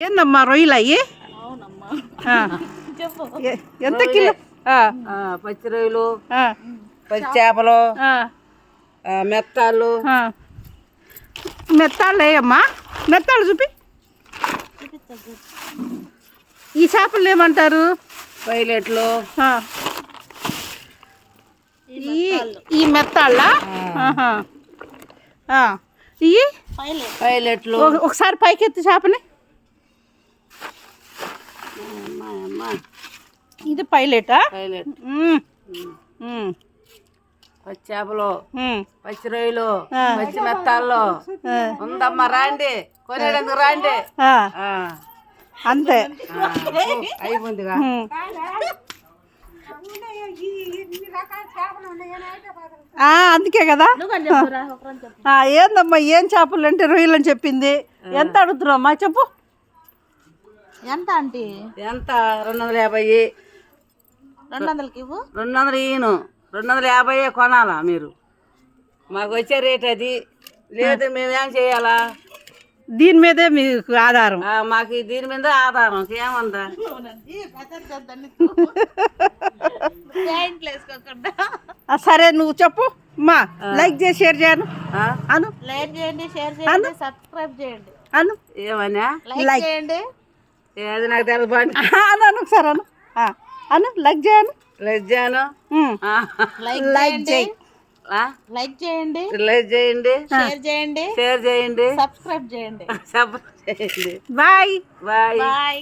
ఏందమ్మా రొయ్యలు అయ్యి ఎంత కిలో? పచ్చి రొయ్యలు, పచ్చి చేపలు, మెత్తాళ్ళు. మెత్తాళ్ళు వేయమ్మా, మెత్తాళ్ళు చూపి. ఈ చేపలు ఏమంటారు? పైలెట్లు. ఈ మెత్తాళ్ళ ఇవి పైలెట్లు. ఒకసారి పైకెత్తి చేపని. ఇది పైలెటా? పైలెట్. పచ్చి చేపలు, పచ్చి రొయ్యలు, పచ్చి మెత్తాళ్ళు ఉందమ్మా. రాండి, కొనేటందుకు రాండి. అంతే అయిపోయిందిగా. అందుకే కదా. ఏందమ్మా ఏం చేపలు అంటే రొయ్యలు అని చెప్పింది. ఎంత అడుగుతున్నామ్మా చెప్పు. ఎంత అంటే ఎంత? 250. 200కి ఇవ్వు. 200 ఈను. 250 కొనాలా మీరు? మాకు వచ్చే రేట్ అది. లేదు మేమేం చేయాలా? దీని మీదే మీకు ఆధారం. మాకు దీని మీద ఆధారం. ఏముందా? సరే నువ్వు చెప్పు మా. లైక్ చేసి షేర్ చేయను అను. లైక్ చేయండి, షేర్ చేయండి, సబ్స్క్రైబ్ చేయండి అను. ఏమన్నా లైక్ చేయండి. ఏది నాకు తెలియదు. అను ఒకసారి అను అను. లైక్ చేయను. లైక్ చేయను. లైక్ చేయి. లైక్ చేయండి, లైక్ చేయండి, షేర్ చేయండి, షేర్ చేయండి, సబ్స్క్రైబ్ చేయండి. సబ్స్క్రైబ్ చేయండి. Bye bye. బాయ్.